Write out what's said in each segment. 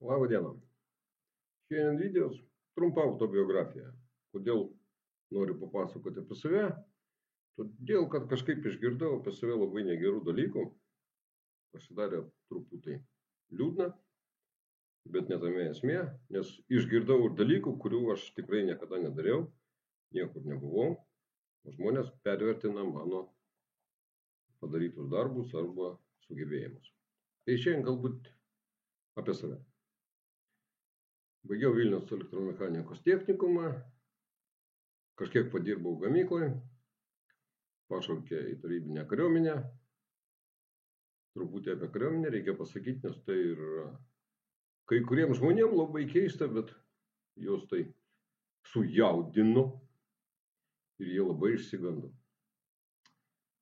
Labą dieną. Šiandien videos trumpa autobiografija. Kodėl noriu papasakoti apie save? Todėl, kad kažkaip išgirdau apie save labai negerų dalykų. Pasidarė truputį liūdna, bet ne tame esmė, nes išgirdau ir dalykų, kurių aš tikrai niekada nedariau, niekur nebuvau. O žmonės pervertina mano padarytus darbus arba sugebėjimus. Tai šiandien galbūt apie save. Baigiau Vilniaus elektromechanikos technikumą, kažkiek padirbau gamykloje, pašaukė į tarybinę kariuomenę. Truputį apie kariuomenę reikia pasakyti, nes tai yra kai kuriems žmonėms labai keista, bet juos tai sujaudino ir jie labai išsigando.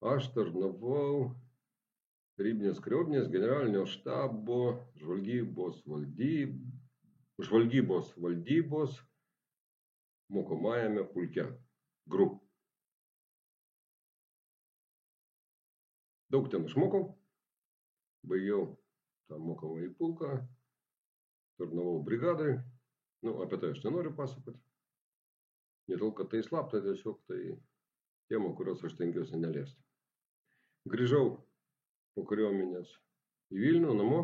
Aš tarnavau tarybinės kariuomenės generalinio štabo žvalgybos valdybos mokomajame pulke GRU. Daug ten išmokau, baigiau tą mokomąjį pulką, tarnavau brigadai. Apie tai aš nenoriu pasakoti. Ne tol, kad tai slapta, tiesiog tai tema, kurios aš stengiuosi neliesti. Grįžau po kariuomenės į Vilnių namo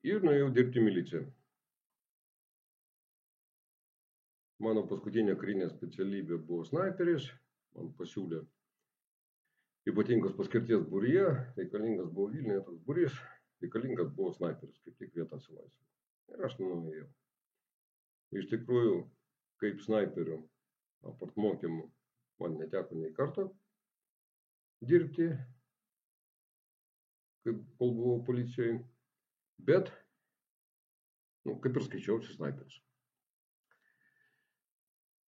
ir nuėjau dirbti miliciją. Mano paskutinė karinė specialybė buvo snaiperis. Man pasiūlė ypatingos paskirties būryje, reikalingas buvo Vilniuje toks būrys, reikalingas buvo snaiperis, kaip tik vieta atsilaisvino. Ir aš nuėjau. Iš tikrųjų, kaip snaiperiu apart mokymų man neteko nei karto dirbti, kol buvau policijoje, bet kaip ir skaičiausi snaiperis.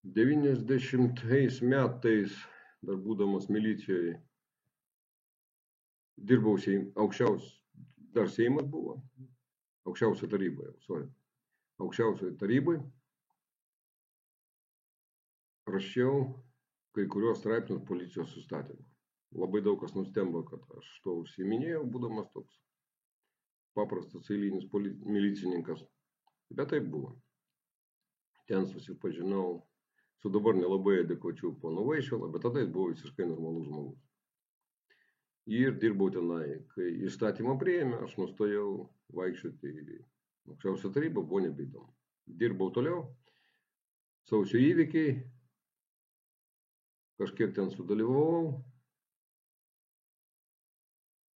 90 metais, dar būdamas milicijoje, dirbau dar Seimas buvo, aukščiausioje taryboje, rašiau kai kurios straipsnius policijos įstatymų. Labai daug kas nustemba, kad aš to užsiiminėjau, būdamas toks paprastas eilinis milicininkas, bet taip buvo. Ten susipažinau su dabar nelabai adekvačiu ponu Vaišvila, bet tada jis buvo visiškai normalus žmogus. Ir dirbau tenai. Kai įstatymą priėmė, aš nustojau vaikščioti į aukščiausią tarybą, buvo nebeįdomu. Dirbau toliau, sausio įvykiai, kažkiek ten sudalyvavau.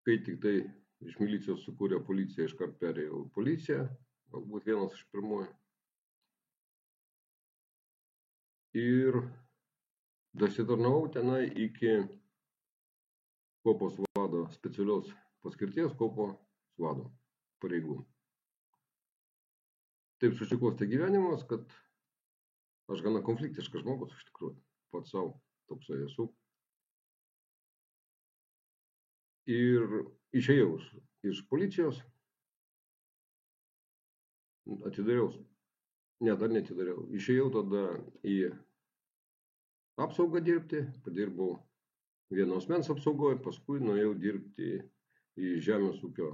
Kai tik tai iš milicijos sukūrė policiją, iškart perėjau į policiją, galbūt vienas iš pirmųjų. Ir dasitarnavau tenai iki kopos vado, specialios paskirties kopos vado pareigų. Taip susiklostė gyvenimas, kad aš gana konfliktiškas žmogus iš tikrųjų, pats savo toksai esu. Ir išėjau iš policijos, išėjau tada į apsaugą dirbti, padirbau vieno asmens apsaugoje, paskui nuėjau dirbti į Žemės ūkio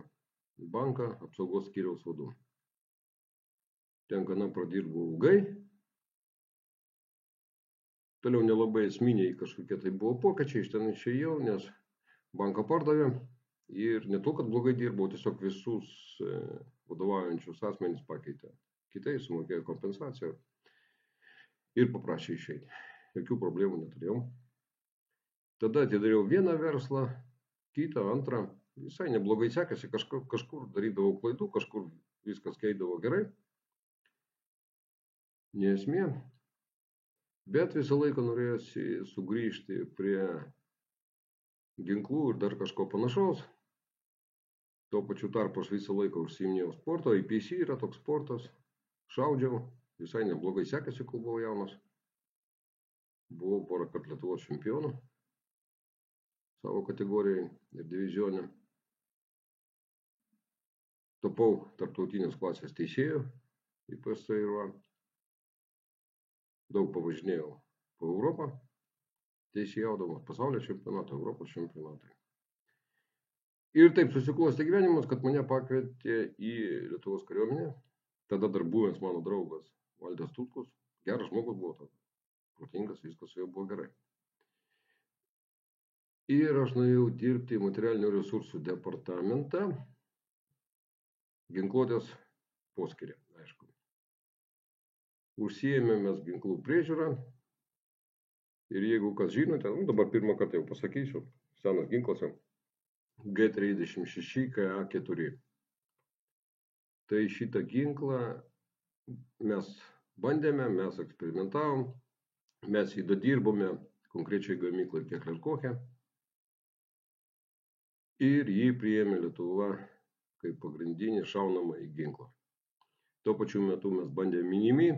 banką apsaugos skyriaus vadu. Ten gana pradirbau ilgai, toliau nelabai esminiai kažkokie tai buvo pokyčiai, iš ten išėjau, nes banką pardavė ir ne to, kad blogai dirbau, tiesiog visus vadovaujančius asmenys pakeitė. Kitai sumokėjo kompensaciją ir paprašė išeiti. Jokių problemų neturėjau. Tada atidariau vieną verslą, kitą, antrą. Visai neblogai sekėsi, kažkur darydavau klaidų, kažkur viskas eidavo gerai. Nesmė. Bet visą laiką norėjosi sugrįžti prie ginklų ir dar kažko panašaus. Tuo pačiu tarpu aš visą laiką užsiiminėjau sporto, IPC yra toks sportas, šaudžiau, visai neblogai sekėsi, kol buvau jaunas. Buvau porą kartų Lietuvos čempionų savo kategorijai ir divizionė. Tapau tarptautinės klasės teisėjų, IPSA. Daug pavažinėjau po Europą, teisėjaudamas pasaulio čempionatą, Europos čempionatą. Ir taip susiklostė gyvenimas, kad mane pakvietė į Lietuvos kariuomenę. Tada dar buvęs mano draugas Valdas Tutkus. Geras žmogus buvo tada. Protingas, viskas su juo buvo gerai. Ir aš nuėjau dirbti į materialinių resursų departamentą. Ginkluotės poskirį, aišku. Užsiėmėmės ginklų priežiūrą. Ir jeigu kas žinote, dabar pirmą kartą jau pasakysiu, senas ginklas G36 KA4. Tai šitą ginklą mes bandėme, mes eksperimentavom, mes jį dadirbome konkrečiai gamyklai Keklerkoche ir jį priėmė Lietuva kaip pagrindinį šaunamąjį ginklą. Tuo pačiu metu mes bandėme minimi,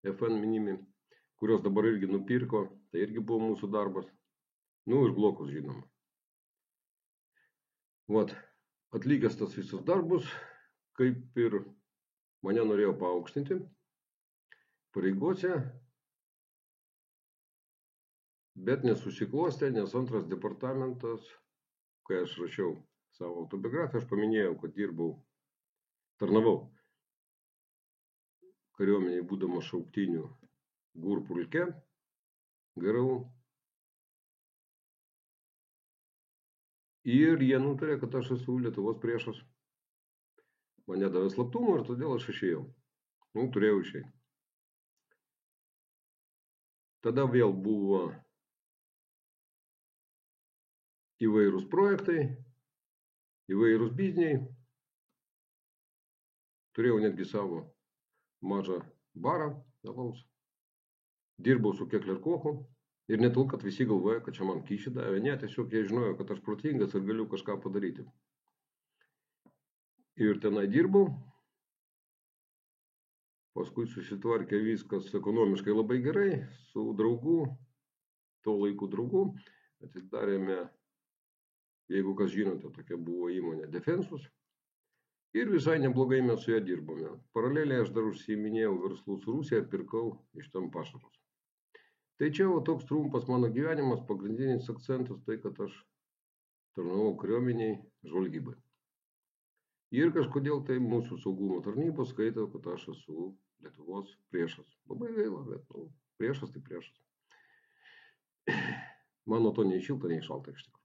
FN minimi, kurios dabar irgi nupirko, tai irgi buvo mūsų darbas. Nu ir blokus žinoma. Vat, atlikęs tas visus darbus, kaip ir mane norėjo paaukštinti pareigose, bet nesusiklostė, nes antras departamentas, kai aš rašiau savo autobiografiją, aš paminėjau, kad tarnavau kariuomeniai būdamas šauktinių GUR pulke, GRU. Ir jie nutarė, kad aš esu Lietuvos priešas. Mane davė slaptumą ir todėl aš išėjau. Turėjau išeiti. Tada vėl buvo įvairūs projektai, įvairūs bizniai. Turėjau netgi savo mažą barą alaus. Dirbau su Keklerkochu ir ne tol, kad visi galvoja, kad čia man kyšį davė. Ne, tiesiog jie žinojo, kad aš protingas ir galiu kažką padaryti. Ir tenai dirbau. Paskui susitvarkė viskas ekonomiškai labai gerai. Su draugu, to laikų draugu, atidarėme, jeigu kas žinote, tokia buvo įmonė Defensus. Ir visai neblogai mes su ją dirbome. Paraleliai aš dar užsiiminėjau verslų su Rusija ir pirkau iš ten pašarus. Tai čia toks trumpas mano gyvenimas, pagrindinis akcentas, tai kad aš tarnavau kariuomeniai žvalgybai. Ir kažkodėl tai mūsų saugumo tarnybos skaito, kad aš esu Lietuvos priešas. Labai gaila, bet priešas tai priešas. Mano to nei šilta, nei šalta iš tikrųjų.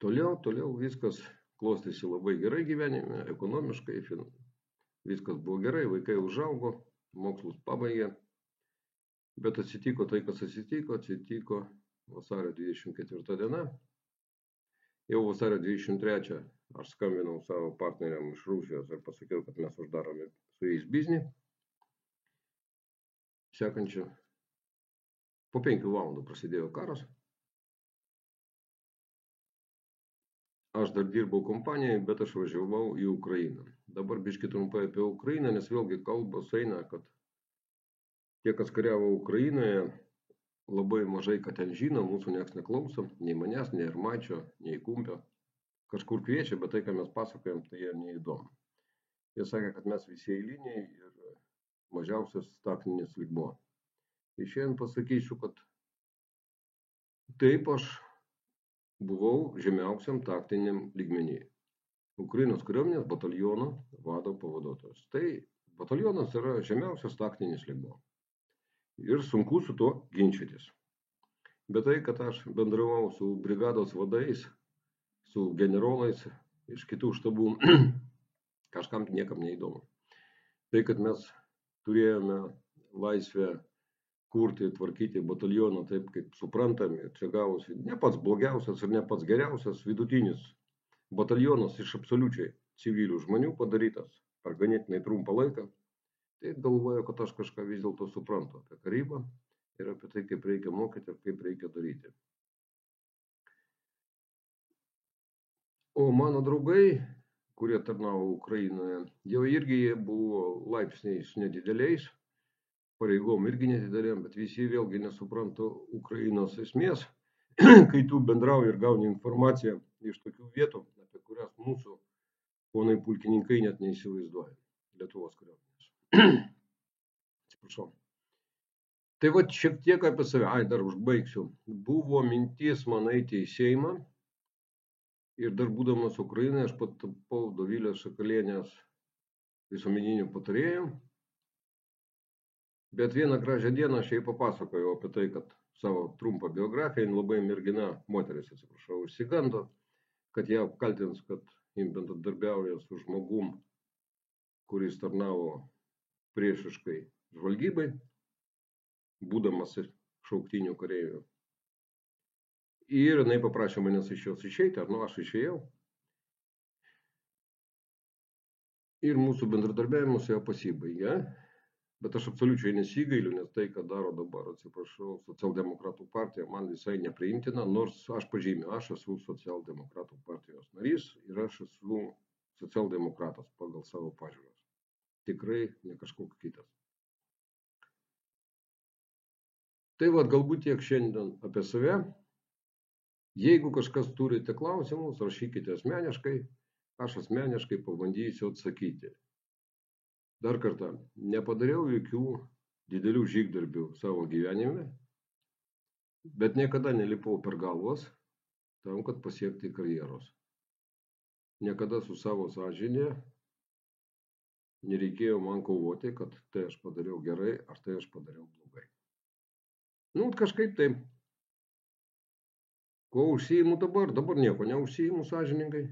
Toliau viskas klostėsi labai gerai gyvenime, ekonomiškai, viskas buvo gerai, vaikai užaugo, mokslus pabaigė, bet atsitiko tai, kas atsitiko vasario 24 diena. Jau vasario 23 aš skambinau savo partneriam iš Rusijos ir pasakiau, kad mes uždarome su jais biznį. Sekančią, po 5 valandų prasidėjo karas. Aš dar dirbau kompanijai, bet aš važiavau į Ukrainą. Dabar biškį trumpai apie Ukrainą, nes vėlgi kalbos eina, kad tie, kas kariavo Ukrainoje, labai mažai, kad ten žino, mūsų nieks neklauso, nei manęs, nei Armaičio, nei Kumpio. Kažkur kviečia, bet tai, ką mes pasakojam, tai jie neįdomu. Jie sakė, kad mes visi eiliniai ir mažiausias taktinis lygmuo. Tai šiandien pasakysiu, kad taip aš buvau žemiausiam taktiniam lygmenį. Ukrainos kariuomenės bataliono vado pavaduotojas. Tai batalionas yra žemiausias taktinis lygmuo. Ir sunku su tuo ginčytis. Bet tai, kad aš bendravau su brigados vadais, su generolais iš kitų štabų, kažkam niekam neįdomu. Tai, kad mes turėjome laisvę kurti ir tvarkyti batalioną taip, kaip suprantame, čia gavosi ne pats blogiausias ir ne pats geriausias, vidutinis batalionas iš absoliučiai civilių žmonių padarytas per ganėtinai trumpą laiką. Tai galvoju, kad aš kažką vis dėlto suprantu apie karybą ir apie tai, kaip reikia mokyti ir kaip reikia daryti. O mano draugai, kurie tarnavo Ukrainoje, jau irgi buvo laipsniais nedideliais, pareigom irgi nedidelėm, bet visi vėlgi nesupranta Ukrainos esmės, kai tu bendrauji ir gauni informaciją iš tokių vietų, apie kurias mūsų ponai pulkininkai net neįsivaizduoja Lietuvos kariuomenės. Atsiprašau. Tai va šiek tiek apie save, dar užbaigsiu. Buvo mintis man eiti į Seimą ir dar būdamas Ukrainoje aš patapau Dovilės Šakalienės visuomeniniu patarėju. Bet vieną gražią dieną aš jai papasakojau apie tai, kad savo trumpą biografiją, jin labai mergina, moteris atsiprašau, išsigando, kad ją apkaltins, kad jin bendradarbiauja su žmogum, kuris tarnavo priešiškai žvalgybai, būdamas šauktinių kareivių. Ir jinai paprašė manęs iš jos išeiti, aš išėjau. Ir mūsų bendradarbiavimas su ją pasibaigė. Bet aš absoliučiai nesigailiu, nes tai, ką daro dabar, atsiprašau, socialdemokratų partija, man visai nepriimtina, nors aš pažymiu, aš esu socialdemokratų partijos narys ir aš esu socialdemokratas pagal savo pažiūras. Tikrai ne kažkoks kitas. Tai vad galbūt tiek šiandien apie save. Jeigu kažkas turite klausimus, rašykite asmeniškai, aš asmeniškai pabandysiu atsakyti. Dar kartą, nepadariau jokių didelių žygdarbių savo gyvenime, bet niekada nelipau per galvas tam, kad pasiekti karjeros. Niekada su savo sąžinė nereikėjo man kovoti, kad tai aš padariau gerai, ar tai aš padariau blogai. Kažkaip taip. Ko užsiimu dabar? Dabar nieko neužsiimu sąžiningai.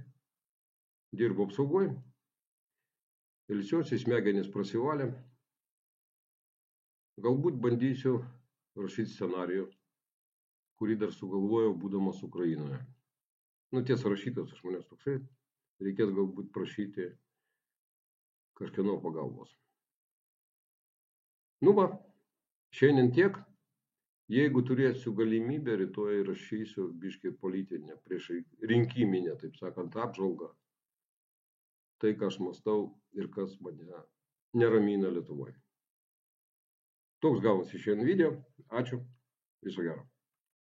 Dirbu apsaugoj. Ilsiuosi, smegenys prasivalė. Galbūt bandysiu rašyti scenarijų, kurį dar sugalvojau būdamas Ukrainoje. Tiesa, rašytas iš manęs toksai. Reikės galbūt prašyti kažkieno pagalbos. Šiandien tiek. Jeigu turėsiu galimybę, rytoj rašysiu biškį politinę, prieš rinkiminę, taip sakant, apžvalgą. Tai, ką aš mąstau ir kas mane neramina Lietuvoje. Toks gavosi šiandien video. Ačiū. Viso gero.